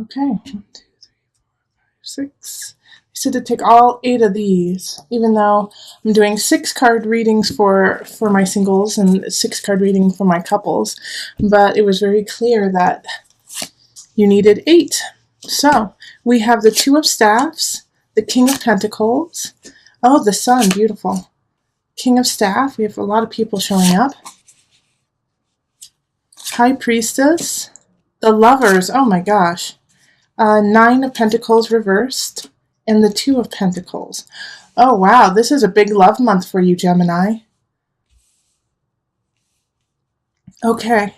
Okay, 1, 2, 3, 6. I said to take all 8 of these, even though I'm doing 6 card readings for my singles and 6 card reading for my couples, but it was very clear that you needed 8. So we have the Two of Staffs, the King of Pentacles. Oh, the Sun, beautiful. King of Staff, we have a lot of people showing up. High Priestess, the Lovers, oh my gosh. 9 of Pentacles reversed, and the Two of Pentacles. Oh wow, this is a big love month for you, Gemini. Okay.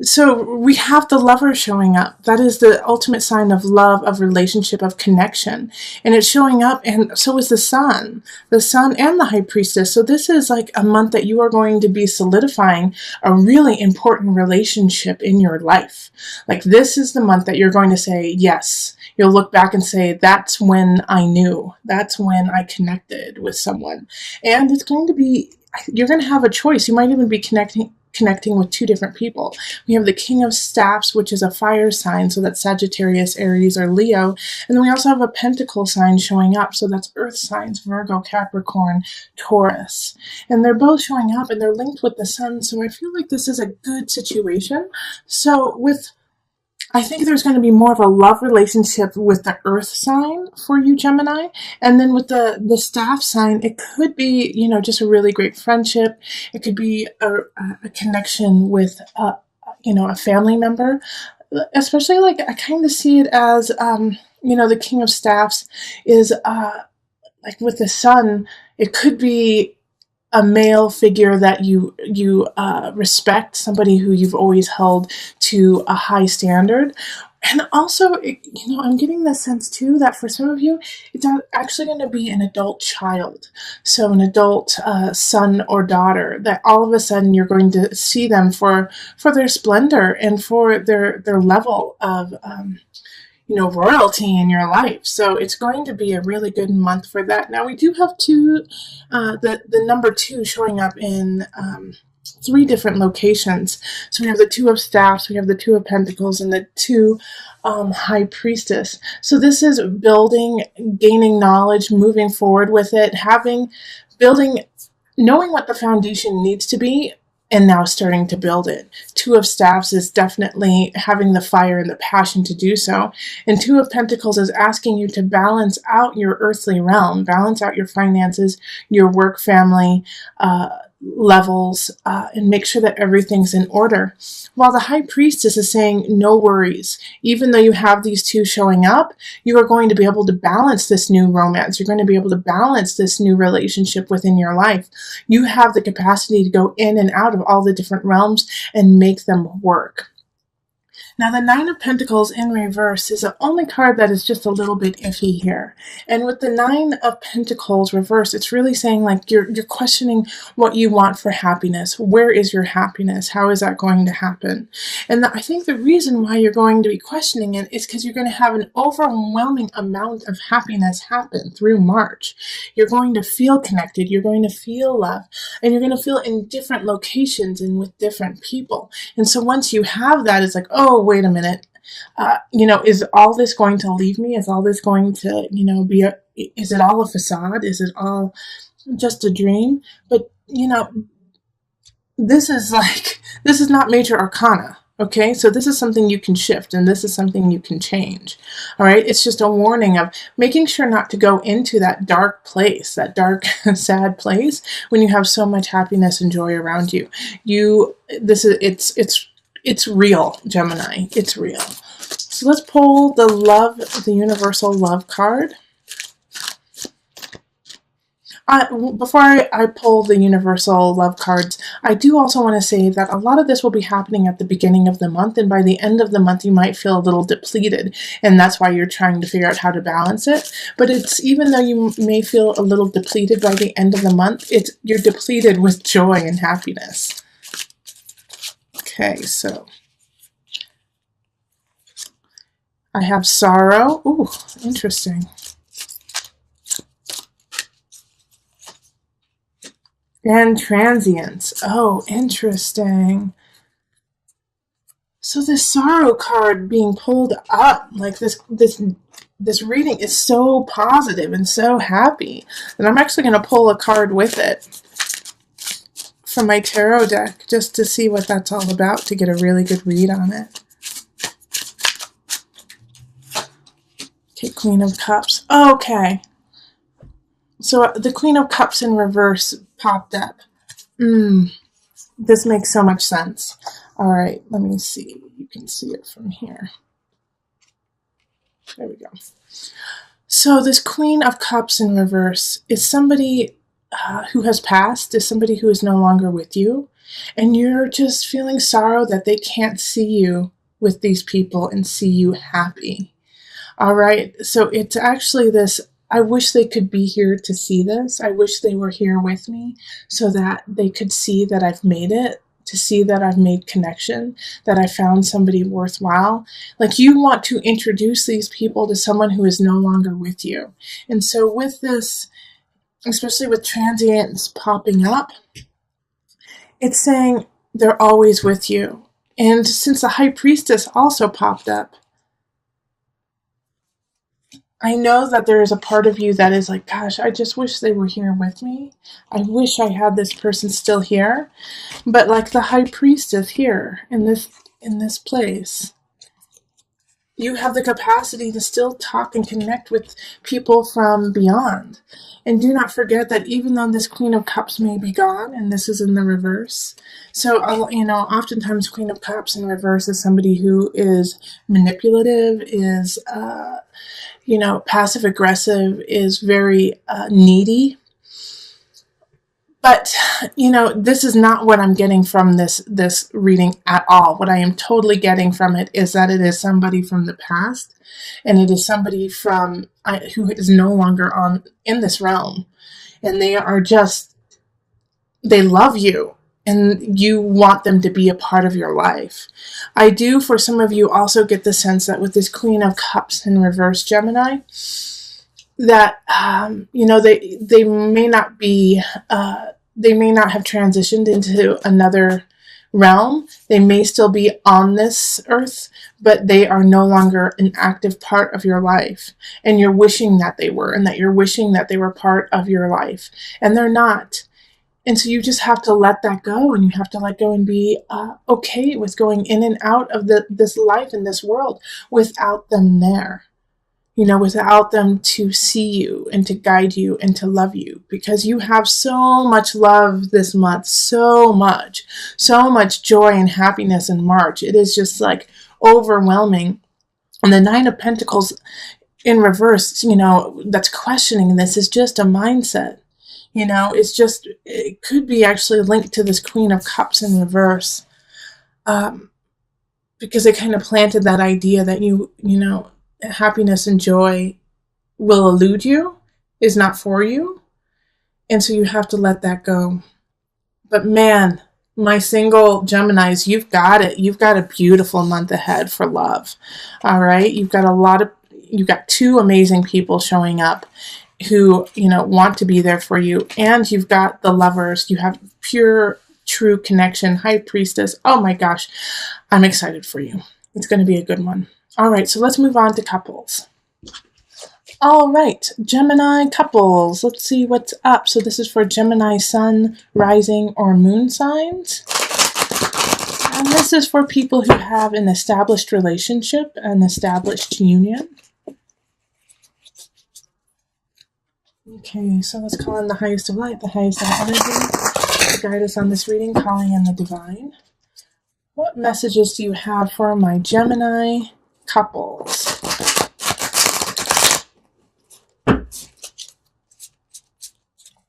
So we have the Lover showing up. That is the ultimate sign of love, of relationship, of connection. And it's showing up, and so is the Sun and the High Priestess. So this is like a month that you are going to be solidifying a really important relationship in your life. Like this is the month that you're going to say, yes. You'll look back and say, that's when I knew. That's when I connected with someone. And it's going to be, you're going to have a choice. You might even be connecting with 2 different people. We have the King of Staffs, which is a fire sign, so that's Sagittarius, Aries, or Leo. And then we also have a Pentacle sign showing up, so that's Earth signs, Virgo, Capricorn, Taurus. And they're both showing up, and they're linked with the Sun, so I feel like this is a good situation. So I think there's going to be more of a love relationship with the Earth sign for you, Gemini. And then with the Staff sign, it could be, just a really great friendship. It could be a connection with, a family member. Especially, like, I kind of see it as, the King of Staffs is, like, with the Sun, it could be a male figure that you respect, somebody who you've always held to a high standard. And also, I'm getting the sense too that for some of you, it's actually going to be an adult child. So an adult son or daughter that all of a sudden you're going to see them for their splendor and for their level of royalty in your life. So it's going to be a really good month for that. Now we do have the number 2 showing up in 3 different locations. So we have the Two of Staffs, we have the Two of Pentacles, and the Two High Priestess. So this is building, gaining knowledge, moving forward with it, building, knowing what the foundation needs to be, and now starting to build it. Two of Staffs is definitely having the fire and the passion to do so. And Two of Pentacles is asking you to balance out your earthly realm, balance out your finances, your work, family, levels, and make sure that everything's in order. While the High Priestess is saying, no worries. Even though you have these 2 showing up, you are going to be able to balance this new romance. You're going to be able to balance this new relationship within your life. You have the capacity to go in and out of all the different realms and make them work. Now, the Nine of Pentacles in reverse is the only card that is just a little bit iffy here. And with the Nine of Pentacles reverse, it's really saying like you're questioning what you want for happiness. Where is your happiness? How is that going to happen? And I think the reason why you're going to be questioning it is because you're going to have an overwhelming amount of happiness happen through March. You're going to feel connected. You're going to feel love. And you're going to feel in different locations and with different people. And so once you have that, it's like, oh, wait a minute. Is all this going to leave me? Is all this going to, is it all a facade? Is it all just a dream? But, this is not major arcana. Okay, so this is something you can shift and this is something you can change. All right, it's just a warning of making sure not to go into that dark place, that dark, sad place when you have so much happiness and joy around you. It's real, Gemini. It's real. So let's pull the universal love card. Before I pull the universal love cards, I do also want to say that a lot of this will be happening at the beginning of the month, and by the end of the month, you might feel a little depleted, and that's why you're trying to figure out how to balance it. But it's, even though you may feel a little depleted by the end of the month, you're depleted with joy and happiness. Okay, so I have sorrow. Ooh, interesting. And transience. Oh, interesting. So this sorrow card being pulled up, like this reading is so positive and so happy. And I'm actually going to pull a card with it from my tarot deck just to see what that's all about, to get a really good read on it. Okay, Queen of Cups. Okay. So the Queen of Cups in reverse popped up. This makes so much sense. All right, let me see. You can see it from here. There we go. So this Queen of Cups in reverse is somebody who has passed, is somebody who is no longer with you, and you're just feeling sorrow that they can't see you with these people and see you happy. All right, so it's actually this, I wish they could be here to see this. I wish they were here with me so that they could see that I've made it, to see that I've made connection, that I found somebody worthwhile. Like, you want to introduce these people to someone who is no longer with you. And so with this, especially with transients popping up, it's saying they're always with you. And since the High Priestess also popped up, I know that there is a part of you that is like, gosh, I just wish they were here with me. I wish I had this person still here. But like the High Priestess here in this place, you have the capacity to still talk and connect with people from beyond. And do not forget that even though this Queen of Cups may be gone, and this is in the reverse, so, oftentimes Queen of Cups in reverse is somebody who is manipulative, is, passive aggressive, is very needy. But, this is not what I'm getting from this reading at all. What I am totally getting from it is that it is somebody from the past, and it is somebody who is no longer in this realm. And they love you, and you want them to be a part of your life. I do, for some of you, also get the sense that with this Queen of Cups in reverse, Gemini, that they may not be they may not have transitioned into another realm. They may still be on this earth, but they are no longer an active part of your life, and you're wishing that they were, and that you're wishing that they were part of your life, and they're not. And so you just have to let that go, and you have to let go and be okay with going in and out of this life in this world without them there. Without them to see you and to guide you and to love you, because you have so much love this month, so much joy and happiness in March. It is just like overwhelming. And the Nine of Pentacles in reverse, that's questioning this, is just a mindset. It could be actually linked to this Queen of Cups in reverse, because it kind of planted that idea that happiness and joy will elude you, is not for you. And so you have to let that go. But man, my single Geminis, you've got it. You've got a beautiful month ahead for love. All right. You've got two amazing people showing up who, want to be there for you. And you've got the lovers. You have pure, true connection. High Priestess. Oh my gosh. I'm excited for you. It's going to be a good one. All right, so let's move on to couples. All right, Gemini couples. Let's see what's up. So this is for Gemini sun, rising, or moon signs. And this is for people who have an established relationship, an established union. Okay, so let's call in the highest of light, the highest of energy, to guide us on this reading, calling in the divine. What messages do you have for my Gemini couples?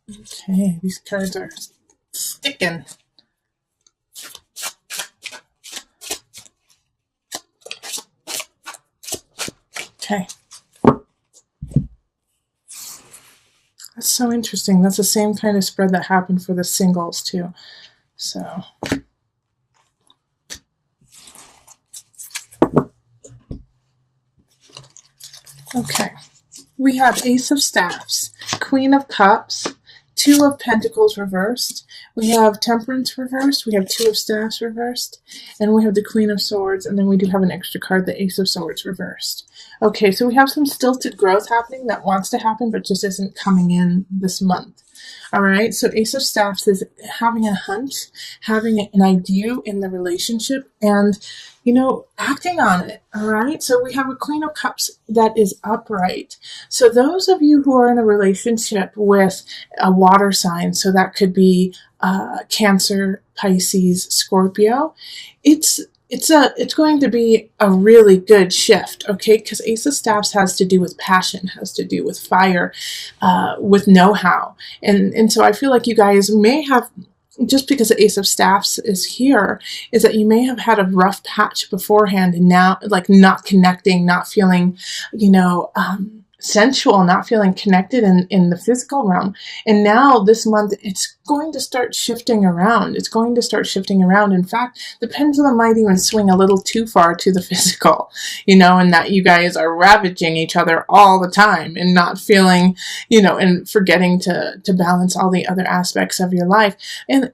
Okay, these cards are sticking. Okay. That's so interesting. That's the same kind of spread that happened for the singles too. So okay, we have Ace of Staffs, Queen of Cups, Two of Pentacles reversed. We have Temperance reversed, we have Two of Staffs reversed, and we have the Queen of Swords, and then we do have an extra card, the Ace of Swords reversed. Okay, so we have some stilted growth happening that wants to happen but just isn't coming in this month. All right, so Ace of Staffs is having a hunch, having an idea in the relationship, and, acting on it. All right, so we have a Queen of Cups that is upright. So those of you who are in a relationship with a water sign, so that could be Cancer, Pisces, Scorpio, it's going to be a really good shift, okay? Because Ace of Staffs has to do with passion, has to do with fire, with know-how. And so I feel like you guys may have, just because the Ace of Staffs is here, is that you may have had a rough patch beforehand and now, like, not connecting, not feeling, sensual, not feeling connected in the physical realm. And now this month, it's going to start shifting around. It's going to start shifting around. In fact, the pendulum might even swing a little too far to the physical, and that you guys are ravaging each other all the time and not feeling, and forgetting to balance all the other aspects of your life. And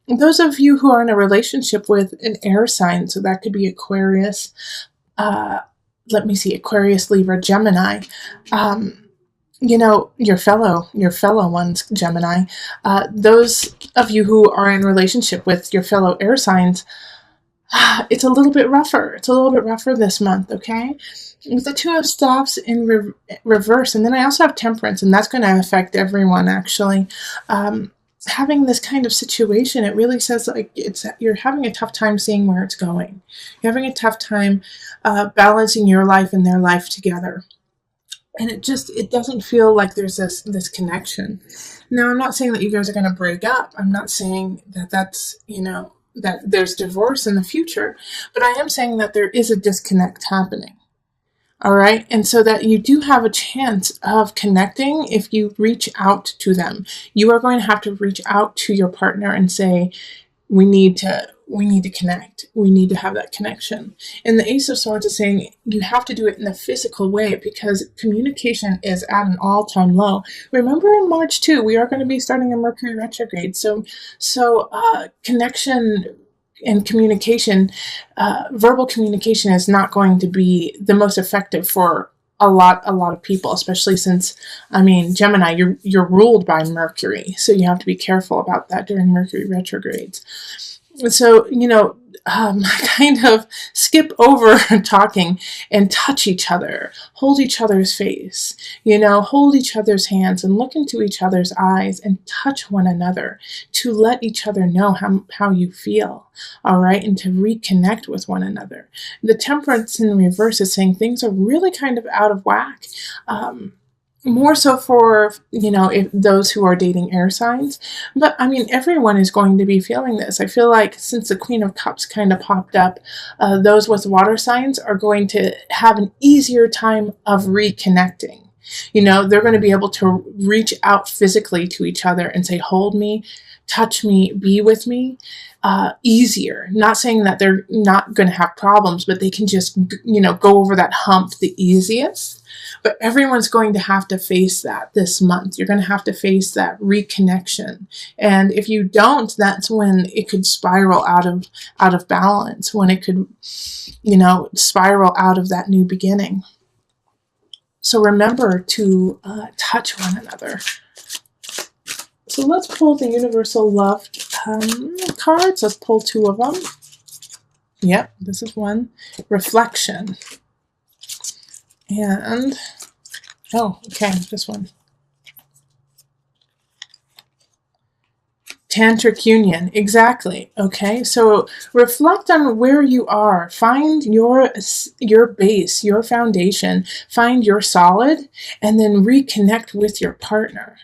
those of you who are in a relationship with an air sign, so that could be Aquarius, Aquarius, Libra, Gemini, your fellow ones, Gemini, those of you who are in relationship with your fellow air signs, it's a little bit rougher. It's a little bit rougher this month, okay? With the Two of Staffs in reverse, and then I also have Temperance, and that's going to affect everyone, actually. Having this kind of situation, it really says like you're having a tough time seeing where it's going. You're having a tough time balancing your life and their life together. And it doesn't feel like there's this connection. Now, I'm not saying that you guys are going to break up. I'm not saying that that's, that there's divorce in the future. But I am saying that there is a disconnect happening. All right. And so that you do have a chance of connecting if you reach out to them. You are going to have to reach out to your partner and say, we need to connect. We need to have that connection. And the Ace of Swords is saying you have to do it in a physical way because communication is at an all-time low. Remember in March too, we are going to be starting a Mercury retrograde. So connection and communication, verbal communication is not going to be the most effective for a lot of people, especially since, Gemini, you're ruled by Mercury. So you have to be careful about that during Mercury retrogrades. So, kind of skip over talking and touch each other, hold each other's face, hold each other's hands and look into each other's eyes and touch one another to let each other know how you feel, all right, and to reconnect with one another. The Temperance in reverse is saying things are really kind of out of whack. More so for, if those who are dating air signs. But, everyone is going to be feeling this. I feel like since the Queen of Cups kind of popped up, those with water signs are going to have an easier time of reconnecting. They're going to be able to reach out physically to each other and say, hold me, touch me, be with me, easier. Not saying that they're not going to have problems, but they can just, go over that hump the easiest. But everyone's going to have to face that this month. You're going to have to face that reconnection. And if you don't, that's when it could spiral out of balance, when it could, spiral out of that new beginning. So remember to touch one another. So let's pull the Universal Love cards. Let's pull two of them. Yep, this is one. Reflection. And, this one. Tantric union, exactly. Okay, so reflect on where you are. Find your base, your foundation. Find your solid, and then reconnect with your partner.